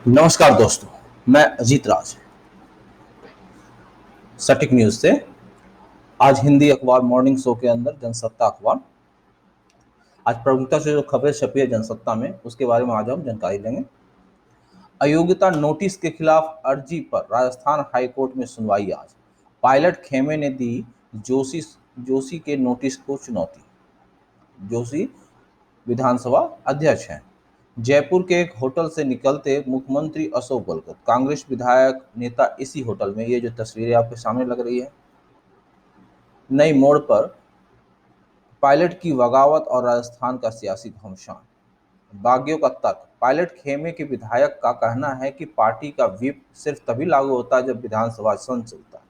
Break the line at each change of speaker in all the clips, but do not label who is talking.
नमस्कार दोस्तों। मैं अजीत राज, सटीक न्यूज से। आज हिंदी अखबार मॉर्निंग शो के अंदर जनसत्ता अखबार आज प्रमुखता से जो खबरें छपी है जनसत्ता में, उसके बारे में आज हम जानकारी लेंगे। अयोग्यता नोटिस के खिलाफ अर्जी पर राजस्थान हाईकोर्ट में सुनवाई आज। पायलट खेमे ने दी जोशी जोशी के नोटिस को चुनौती। जोशी विधानसभा अध्यक्ष हैं। जयपुर के एक होटल से निकलते मुख्यमंत्री अशोक गहलोत, कांग्रेस विधायक नेता इसी होटल में। ये जो तस्वीरें आपके सामने लग रही है, नई मोड़ पर पायलट की बगावत और राजस्थान का सियासी घमासान। बागियों का तर्क। पायलट खेमे के विधायक का कहना है कि पार्टी का व्हिप सिर्फ तभी लागू होता है जब विधानसभा सदन चलता है।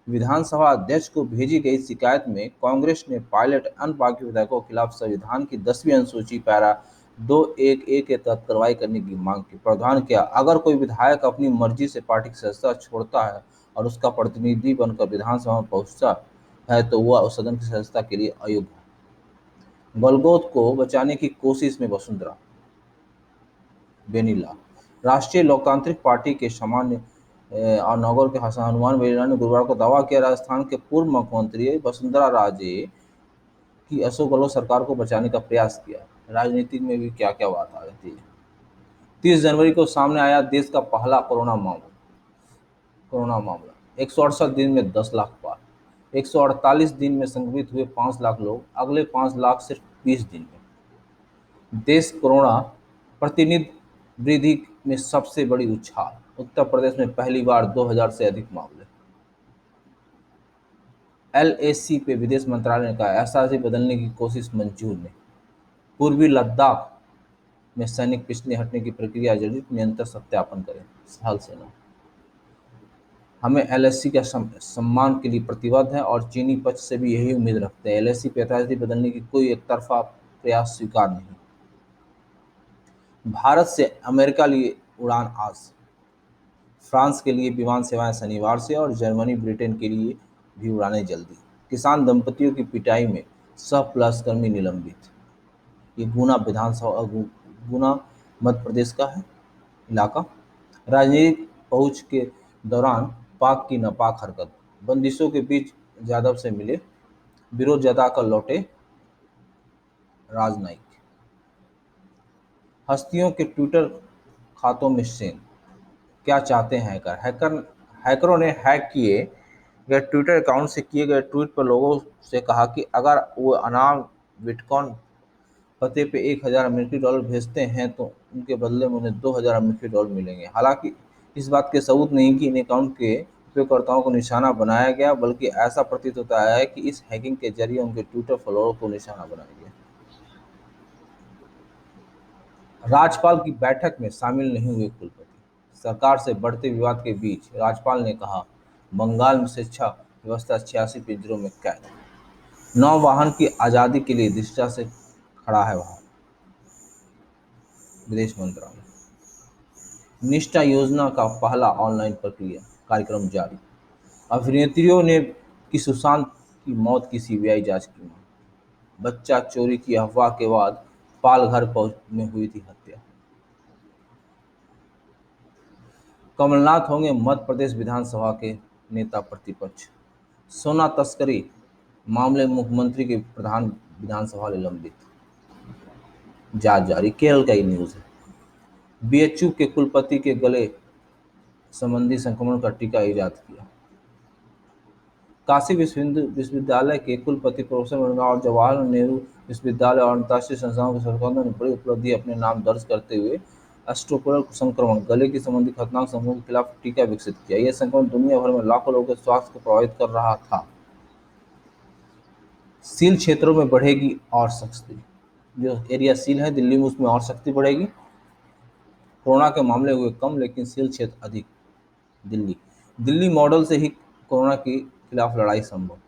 विधानसभा अध्यक्ष को भेजी गई शिकायत में कांग्रेस ने पायलट अन्य बागी विधायकों के खिलाफ संविधान की 10वीं अनुसूची पैरा 2(1)(a) के तहत कार्रवाई करने की मांग की। प्रावधान किया, अगर कोई विधायक अपनी मर्जी से पार्टी की सदस्यता छोड़ता है और उसका प्रतिनिधि बनकर विधानसभा में पहुंचता है तो वह उस सदन की सदस्यता के लिए अयोग्य है। गलगोत को बचाने की कोशिश में वसुंधरा बेनीला। राष्ट्रीय लोकतांत्रिक पार्टी के सामान्य और नौगर के हसन हनुमान बेनीला ने गुरुवार को दावा किया, राजस्थान के पूर्व मुख्यमंत्री वसुंधरा राजे की अशोक गहलोत सरकार को बचाने का प्रयास किया। राजनीति में भी क्या क्या बात आ जाती है। 30 जनवरी को सामने आया देश का पहला कोरोना मामला 168 दिन में 10 लाख पार। 148 दिन में संक्रमित हुए 5 लाख लोग, अगले 5 लाख सिर्फ 20 दिन में। देश कोरोना प्रतिनिधि वृद्धि में सबसे बड़ी उछाल। उत्तर प्रदेश में पहली बार 2000 से अधिक मामले। एलएसी पे विदेश मंत्रालय ने कहा, एसआरसी बदलने की कोशिश मंजूर नहीं। पूर्वी लद्दाख में सैनिक पिछले हटने की प्रक्रिया जारी, निरंतर सत्यापन करें। थल सेना। हमें एलएसी के सम्मान के लिए प्रतिबद्ध है और चीनी पक्ष से भी यही उम्मीद रखते हैं। एलएसी पे एसआरसी बदलने की कोई एकतरफा प्रयास स्वीकार नहीं। भारत से अमेरिका लिए उड़ान आज। फ्रांस के लिए विमान सेवाएं शनिवार से और जर्मनी ब्रिटेन के लिए भी उड़ानें जल्दी। किसान दंपतियों की पिटाई में सह पुलिसकर्मी निलंबित। ये गुना मध्य प्रदेश का है इलाका। राजनीतिक पहुंच के दौरान पाक की नापाक हरकत। बंदिशों के बीच जाधव से मिले, विरोध जताकर लौटे राजनायक। हस्तियों के ट्विटर खातों में सेंध। क्या चाहते हैं हैकरों ने हैक किए गए ट्विटर अकाउंट से किए गए ट्वीट पर लोगों से कहा कि अगर वो अनाम बिटकॉइन पते पे 1000 अमेरिकी डॉलर भेजते हैं तो उनके बदले में उन्हें 2000 अमेरिकी डॉलर मिलेंगे। हालांकि इस बात के सबूत नहीं कि इन अकाउंट के उपयोगकर्ताओं को निशाना बनाया गया, बल्कि ऐसा प्रतीत होता है कि इस हैकिंग के जरिए उनके ट्विटर फॉलोअर को निशाना बनाया गया। राज्यपाल की बैठक में शामिल नहीं हुए कुलपति। सरकार से बढ़ते विवाद के बीच राज्यपाल ने कहा, बंगाल में शिक्षा व्यवस्था 86 पिंजरों में कैद। नौ वाहन की आज़ादी के लिए दिशा से खड़ा है वहां। विदेश मंत्रालय। निष्ठा योजना का पहला ऑनलाइन प्रक्रिया कार्यक्रम जारी। अभिनेत्रियों ने की सुशांत की मौत की सीबीआई जांच की मांग। बच्चा चोरी की अफवाह के बाद पालघर में हुई थी हत्या। कमलनाथ होंगे मध्य प्रदेश विधानसभा के नेता प्रतिपक्ष। सोना तस्करी मामले में मुख्यमंत्री के प्रधान विधानसभा निलंबित। जांच जारी। केरल का ही न्यूज है। बीएचयू के कुलपति के गले संबंधी संक्रमण का टीका इजाद किया। काशी विश्वविद्यालय के कुलपति प्रोफेसर मृणाल और जवाहरलाल नेहरू विश्वविद्यालय और अंतर्राष्ट्रीय संस्थाओं के संस्थानों ने बड़ी उपलब्धि अपने नाम दर्ज करते हुए एस्ट्रोपोरल संक्रमण, गले की संबंधी खतरनाक समूह के खिलाफ टीका विकसित किया। यह संक्रमण दुनिया भर में लाखों लोगों के स्वास्थ्य को प्रभावित कर रहा था। सील क्षेत्रों में बढ़ेगी और सख्ती। जो एरिया सील है दिल्ली में, उसमें और सख्ती बढ़ेगी। कोरोना के मामले हुए कम, लेकिन सील क्षेत्र अधिक। दिल्ली मॉडल से ही कोरोना के खिलाफ लड़ाई संभव।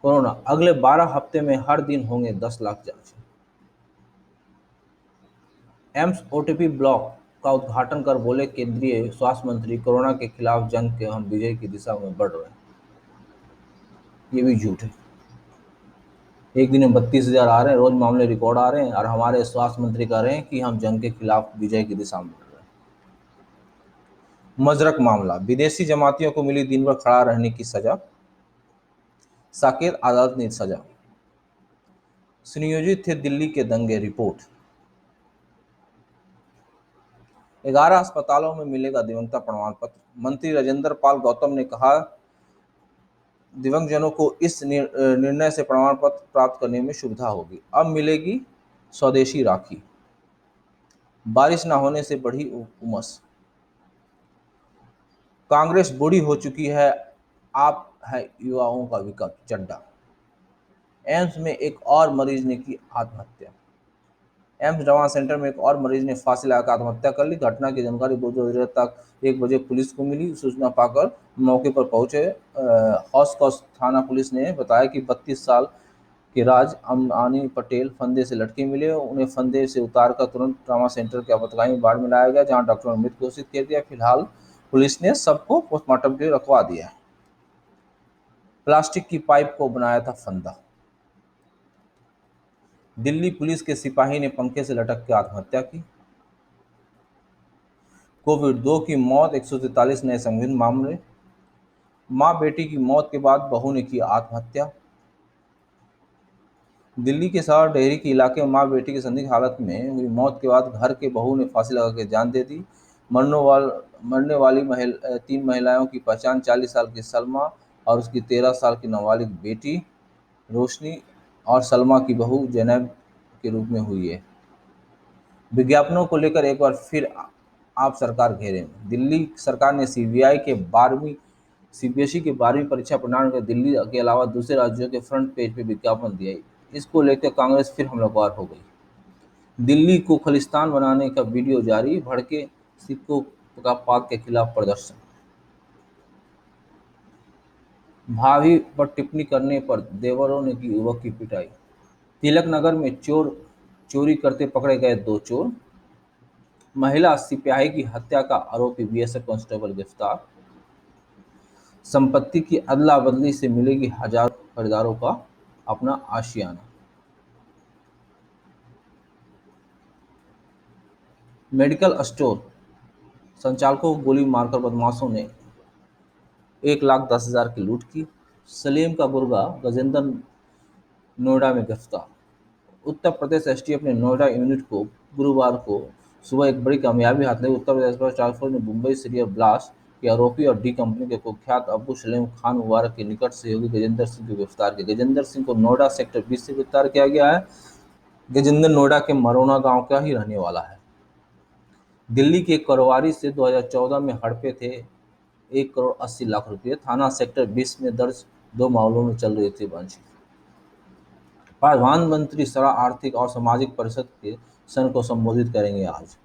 कोरोना अगले 12 हफ्ते में हर दिन होंगे 10 लाख जांच। एम्स ओटीपी ब्लॉक का उद्घाटन कर बोले केंद्रीय स्वास्थ्य मंत्री, कोरोना के खिलाफ जंग के हम विजय की दिशा में बढ़ रहे हैं। ये भी झूठ है। एक दिन में 32,000 आ रहे हैं, रोज मामले रिकॉर्ड आ रहे हैं और हमारे स्वास्थ्य मंत्री कह रहे हैं कि हम जंग के खिलाफ विजय की दिशा में बढ़ रहे हैं। मजरक मामला, विदेशी जमातियों को मिली दिन भर खड़ा रहने की सजा, साकेत अदालत ने सजा। सुनियोजित थे दिल्ली के दंगे, रिपोर्ट। 11 अस्पतालों में मिलेगा दिव्यांगता प्रमाण पत्र, मंत्री राजेंद्र पाल गौतम ने कहा दिव्यांगजनों को इस निर्णय से प्रमाण पत्र प्राप्त करने में सुविधा होगी। अब मिलेगी स्वदेशी राखी। बारिश न होने से बढ़ी उमस, कांग्रेस बूढ़ी हो चुकी है, आप है युवाओं का विकल्प, चड्डा। एम्स में एक और मरीज ने की आत्महत्या, एम्स दवा सेंटर में एक और मरीज ने फांसी लगाकर आत्महत्या कर ली। घटना की जानकारी देर रात तक 1 बजे पुलिस को मिली। सूचना पाकर मौके पर पहुंचे हौस थाना पुलिस ने बताया कि 32 साल के राज अमनानी पटेल फंदे से लटके मिले। उन्हें फंदे से उतारकर तुरंत ट्रामा सेंटर के आपातकालीन वार्ड में लाया गया, जहां डॉक्टरों ने मृत घोषित कर दिया। फिलहाल पुलिस ने सबको पोस्टमार्टम के लिए रखवा दिया है। प्लास्टिक की पाइप को बनाया था फंदा, दिल्ली पुलिस के सिपाही ने पंखे से लटक कर आत्महत्या की। कोविड-2 की मौत, 143 नए संदिग्ध मामले। मां बेटी की मौत के बाद बहू ने की आत्महत्या। दिल्ली के शहर डेहरी के इलाके में मां बेटी की संदिग्ध हालत में हुई मौत के बाद घर के बहू ने फांसी लगाकर जान दे दी। मरने वाली 3 महिलाओं की पहचान 40 साल की सलमा और उसकी 13 साल की नाबालिग बेटी रोशनी और सलमा की बहू जैनब के रूप में हुई है। विज्ञापनों को लेकर एक बार फिर आप सरकार घेरे में, दिल्ली सरकार ने सीबीएसई के 12वीं परीक्षा परिणाम के दिल्ली के अलावा दूसरे राज्यों के फ्रंट पेज पे विज्ञापन दिया। इसको लेकर कांग्रेस फिर हमलावर हो गई। दिल्ली को खालिस्तान बनाने का वीडियो जारी, भड़के सिखों का पाक के खिलाफ प्रदर्शन। भाभी पर टिप्पणी करने पर देवरों ने की युवक की पिटाई। तिलक नगर में चोरी करते पकड़े गए 2 चोर। महिला सिपाही की हत्या का आरोपी बीएसएफ कांस्टेबल गिरफ्तार। संपत्ति की अदला बदली से मिलेगी हजारों खरीदारों का अपना आशियाना। मेडिकल स्टोर संचालकों को गोली मारकर बदमाशों ने 1,10,000 की लूट की। सलीम का गुर्गा गजेंद्र नोएडा में गिरफ्तार। उत्तर प्रदेश एसटीएफ ने नोएडा यूनिट को गुरुवार को सुबह एक बड़ी कामयाबी हाथ लगी। उत्तर प्रदेश पर टास्क ने मुंबई सीरियल ब्लास्ट के आरोपी और डी कंपनी के कुख्यात अब्बू सलीम खान मुबारक के निकट सहयोगी गजेंद्र सिंह को गिरफ्तार किया। गजेंद्र सिंह को नोएडा सेक्टर 20 से गिरफ्तार किया गया है। गजेंद्र नोएडा के मरोना गांव का ही रहने वाला है। दिल्ली के करवारी से 2014 में हड़पे थे 1,80,00,000 रुपये। थाना सेक्टर 20 में दर्ज 2 मामलों में चल रही थी बातचीत। प्रधानमंत्री सड़ा आर्थिक और सामाजिक परिषद के सत्र को संबोधित करेंगे आज।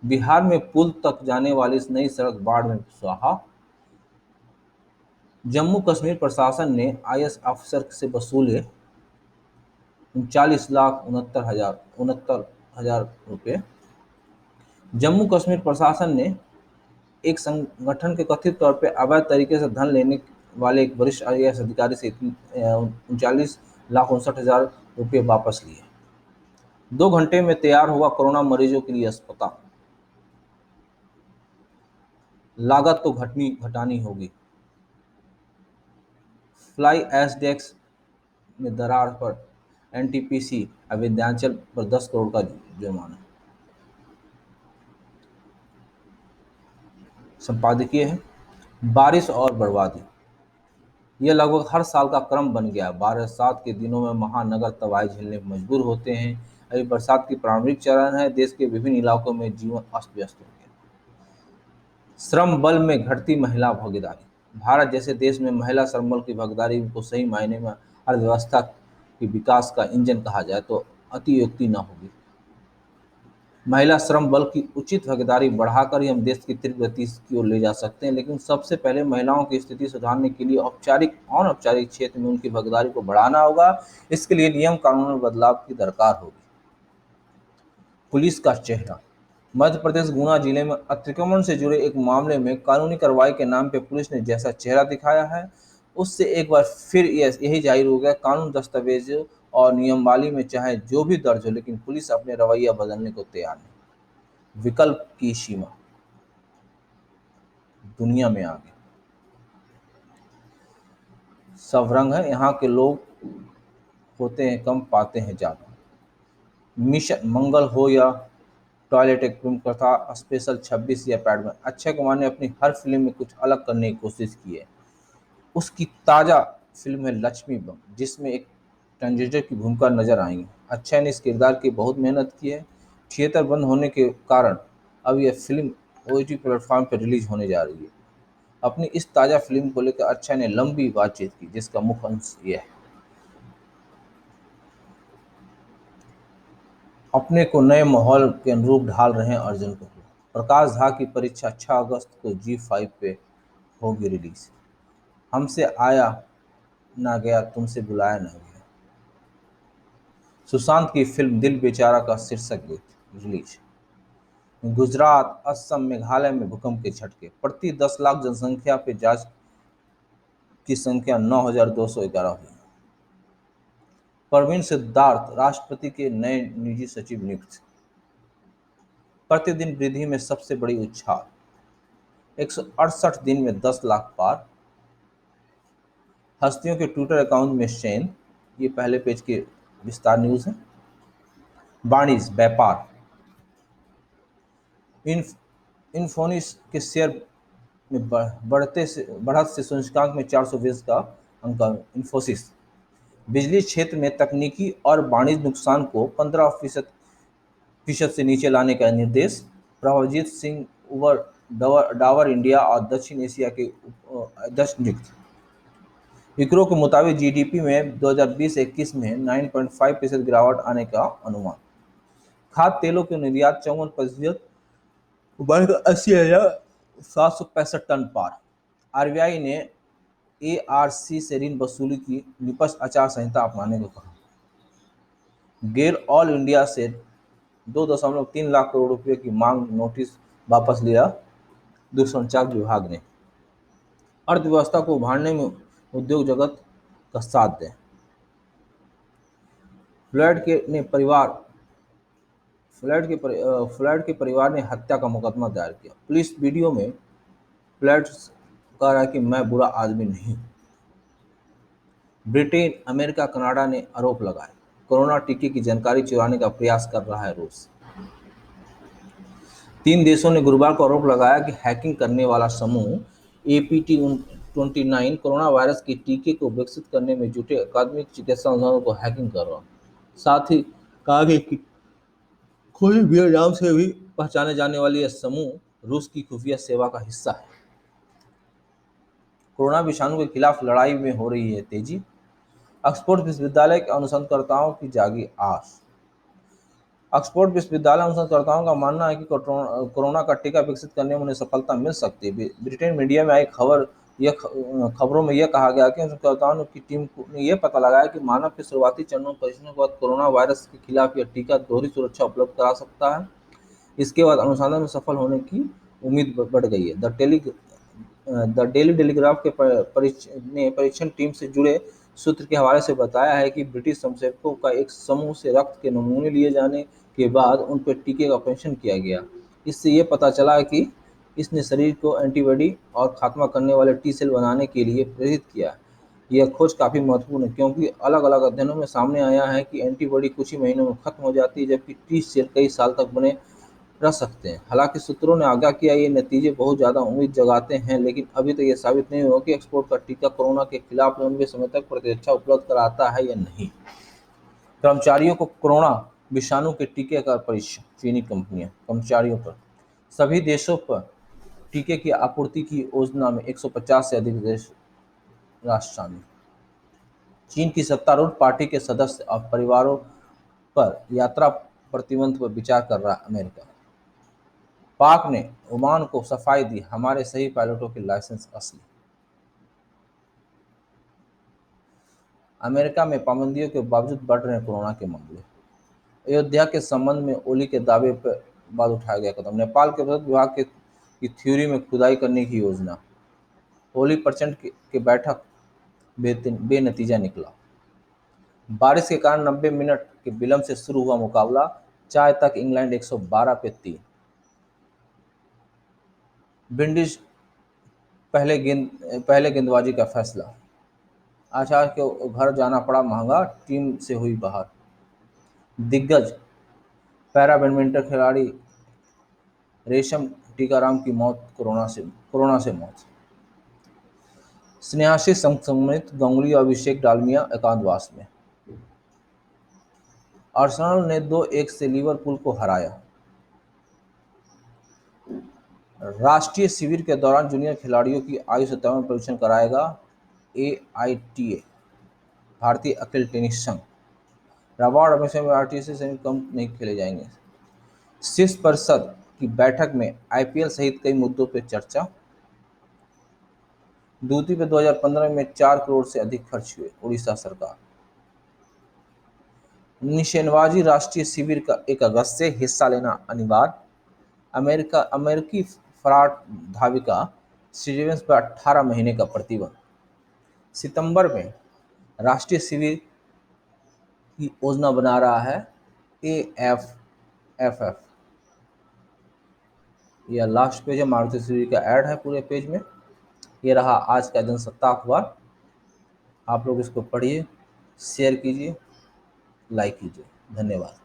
बिहार में पुल तक जाने वाली इस नई सड़क बाढ़ में स्वाहा। जम्मू कश्मीर प्रशासन ने आईएएस अफसर से वसूले 39,69,000 रुपये। जम्मू कश्मीर प्रशासन ने एक संगठन के कथित तौर पर अवैध तरीके से धन लेने वाले एक वरिष्ठ आईएएस अधिकारी से 39,59,000 रुपये वापस लिए। 2 घंटे में तैयार होगा कोरोना मरीजों के लिए अस्पताल। लागत तो घटानी होगी। फ्लाई ऐश डेस्क में दरार पर एनटीपीसी अब विंध्याचल पर 10 करोड़ का जुर्माना। संपादकीय है बारिश और बर्बादी। यह लगभग हर साल का क्रम बन गया। बरसात के दिनों में महानगर तबाही झेलने पर मजबूर होते हैं। अभी बरसात की प्रारंभिक चरण है। देश के विभिन्न इलाकों में जीवन अस्त व्यस्त हो गया। श्रम बल में घटती महिला भागीदारी। भारत जैसे देश में महिला श्रम बल की भागीदारी को सही मायने में अर्थव्यवस्था के विकास का इंजन कहा जाए तो अतियुक्ति न होगी। महिला श्रम बल की उचित भागीदारी बढ़ाकर ही हम देश की तीव्र गति की ओर ले जा सकते हैं, लेकिन सबसे पहले महिलाओं की स्थिति सुधारने के लिए औपचारिक और अनौपचारिक क्षेत्र में उनकी भागीदारी को बढ़ाना होगा। इसके लिए नियम कानून में बदलाव की दरकार होगी। पुलिस का चेहरा। मध्य प्रदेश गुना जिले में अतिक्रमण से जुड़े एक मामले में कानूनी कार्रवाई के नाम पर पुलिस ने जैसा चेहरा दिखाया है, उससे एक बार फिर यही जाहिर हो गया कानून दस्तावेजों और नियमावली में चाहे जो भी दर्ज हो, लेकिन पुलिस अपने रवैया बदलने को तैयार नहीं। विकल्प की सीमा। दुनिया में आगे। सब रंग है, यहाँ के लोग होते हैं कम, पाते हैं ज़्यादा। मिशन मंगल हो या टॉयलेट, एक फिल्म कथा, स्पेशल 26 या पैडमैन, अक्षय कुमार ने अपनी हर फिल्म में कुछ अलग करने की कोशिश की है। उसकी ताज़ा फिल्म है लक्ष्मी बम, जिसमें एक ट्रांसजेंडर की भूमिका नजर आएगी। अक्षय ने इस किरदार की बहुत मेहनत की है। थिएटर बंद होने के कारण अब यह फिल्म ओटीटी प्लेटफॉर्म पर रिलीज होने जा रही है। अपनी इस ताज़ा फिल्म को लेकर अक्षय ने लंबी बातचीत की, जिसका मुख्य अंश यह है। अपने को नए माहौल के अनुरूप ढाल रहे हैं अर्जुन कपूर। प्रकाश झा की परीक्षा 6 अगस्त को जी5 पे होगी रिलीज। हमसे आया ना गया, तुमसे बुलाया ना गया, सुशांत की फिल्म दिल बेचारा का शीर्षक गीत रिलीज। गुजरात, असम, मेघालय में भूकंप के झटके, प्रति 10 लाख जनसंख्या पे जांच की संख्या 9,211 हुई। प्रवीण सिद्धार्थ राष्ट्रपति के नए निजी सचिव नियुक्त। प्रतिदिन वृद्धि में सबसे बड़ी उछाल, 168 दिन में 10 लाख पार। हस्तियों के ट्विटर अकाउंट में चयन, ये पहले पेज के विस्तार न्यूज है। वाणिज्य व्यापार, इन्फोनिस के शेयर में बढ़त से सूचकांक में 420 का अंक। इन्फोसिस, बिजली क्षेत्र में तकनीकी और वाणिज्य नुकसान को 15% से नीचे लाने का निर्देश। प्रभवजीत सिंह उवर डावर इंडिया और दक्षिण एशिया के अध्यक्ष नियुक्त। इकरो के मुताबिक जीडीपी में 2020-21 में 9.5% गिरावट आने का अनुमान। खाद्य तेलों के निर्यात 54% बढ़कर 80,765 टन पार। आरबीआई ने एआरसी से ऋण वसूली की, निपक्ष आचार संहिता अपनाने को कहा। गेल ऑल इंडिया से 2.3 लाख करोड़ रुपए की मांग नोटिस वापस लिया दूरसंचार विभाग ने। अर्थव्यवस्था को उभारने में उद्योग जगत का साथ दें। फ्लैट के परिवार ने हत्या का मुकदमा दायर किया। पुलिस वीडियो में फ्लैट कह रहा है कि मैं बुरा आदमी नहीं। ब्रिटेन, अमेरिका, कनाडा ने आरोप लगाए, कोरोना टीके की जानकारी चुराने का प्रयास कर रहा है रूस। 3 देशों ने गुरुवार को आरोप लगाया कि हैकिंग करने वाला समूह APT29 कोरोना वायरस के टीके को विकसित करने में जुटे अकादमिक चिकित्सा संस्थानों को हैकिंग कर रहा। साथ ही कहा गया कि कोई वियतनाम से भी पहचाने जाने वाली यह समूह रूस की खुफिया सेवा का हिस्सा है। कोरोना विषाणु के खिलाफ लड़ाई में हो रही है तेजी। ऑक्सफोर्ड विश्वविद्यालय के अनुसंधानकर्ताओं की जागी आस। ऑक्सफोर्ड विश्वविद्यालय अनुसंधानकर्ताओं का मानना है कि कोरोना का टीका विकसित करने में उन्हें सफलता मिल सकती है। ब्रिटेन मीडिया में आई खबरों में यह कहा गया कि अनुसंधानकर्ताओं की टीम ने यह पता लगाया कि मानव के शुरुआती चरणों में परीक्षणों के बाद कोरोना वायरस के खिलाफ यह टीका दोहरी सुरक्षा उपलब्ध करा सकता है। इसके बाद अनुसंधान में सफल होने की उम्मीद बढ़ गई है। द डेली टेलीग्राफ के परीक्षण टीम से जुड़े सूत्र के हवाले से बताया है कि ब्रिटिश स्वयंसेवकों का एक समूह से रक्त के नमूने लिए जाने के बाद उन पर टीके का परीक्षण किया गया। इससे ये पता चला कि इसने शरीर को एंटीबॉडी और खात्मा करने वाले टी सेल बनाने के लिए प्रेरित किया। यह खोज काफ़ी महत्वपूर्ण है क्योंकि अलग अलग अध्ययनों में सामने आया है कि एंटीबॉडी कुछ ही महीनों में खत्म हो जाती है, जबकि टी सेल कई साल तक बने रह सकते हैं। हालांकि सूत्रों ने आगाह किया ये नतीजे बहुत ज़्यादा उम्मीद जगाते हैं, लेकिन अभी तक ये साबित नहीं हुआ कि ऑक्सफोर्ड का टीका कोरोना के खिलाफ लंबे समय तक प्रतिरक्षा उपलब्ध कराता है या नहीं। कर्मचारियों को कोरोना विषाणु के टीके का परीक्षण, चीनी कंपनियां कर्मचारियों पर। सभी देशों पर टीके की आपूर्ति की योजना में 150 से अधिक देश राष्ट्र शामिल। चीन की सत्तारूढ़ पार्टी के सदस्य और परिवारों पर यात्रा प्रतिबंध पर विचार कर रहा अमेरिका। पाक ने ओमान को सफाई दी, हमारे सही पायलटों के लाइसेंस असली। अमेरिका में पाबंदियों के बावजूद बढ़ रहे कोरोना के मामले। अयोध्या के संबंध में ओली के दावे पर बाद उठाया गया कदम। नेपाल के विद्युत विभाग की थ्योरी में खुदाई करने की योजना। ओली प्रचंड के बैठक बेनतीजा निकला। बारिश के कारण 90 मिनट के विलंब से शुरू हुआ मुकाबला, चाय तक इंग्लैंड 112 पे 3। विंडीज पहले गेंदबाजी का फैसला। आचार्य के घर जाना पड़ा महंगा, टीम से हुई बाहर। दिग्गज पैरा बैडमिंटन खिलाड़ी रेशम टीकाराम की मौत कोरोना से मौत। स्नेहाशी संक्रमित, गांगुली और अभिषेक डालमिया एकांतवास में। आर्सेनल ने 2-1 से लिवरपूल को हराया। राष्ट्रीय शिविर के दौरान जूनियर खिलाड़ियों की आयु सत्यापन परीक्षण कराएगा AITA, भारतीय अखिल टेनिस संघ। रबाड़ हमेशा में आरटीसी से कम नहीं खेले जाएंगे। शीर्ष परिषद की बैठक में IPL सहित कई मुद्दों पर चर्चा। दूती पे 2015 में 4 करोड़ से अधिक खर्च हुए, उड़ीसा सरकार। निशानेबाजी राष्ट्रीय शिविर का 1 अगस्त से हिस्सा लेना अनिवार्य। अमेरिकी फरार धाविका स्टीवेंस पर 18 महीने का प्रतिबंध। सितंबर में राष्ट्रीय शिविर की योजना बना रहा है AFFF। यह लास्ट पेज है, मारुति सुजुकी का ऐड है पूरे पेज में। ये रहा आज का जनसत्ता अखबार। आप लोग इसको पढ़िए, शेयर कीजिए, लाइक कीजिए। धन्यवाद।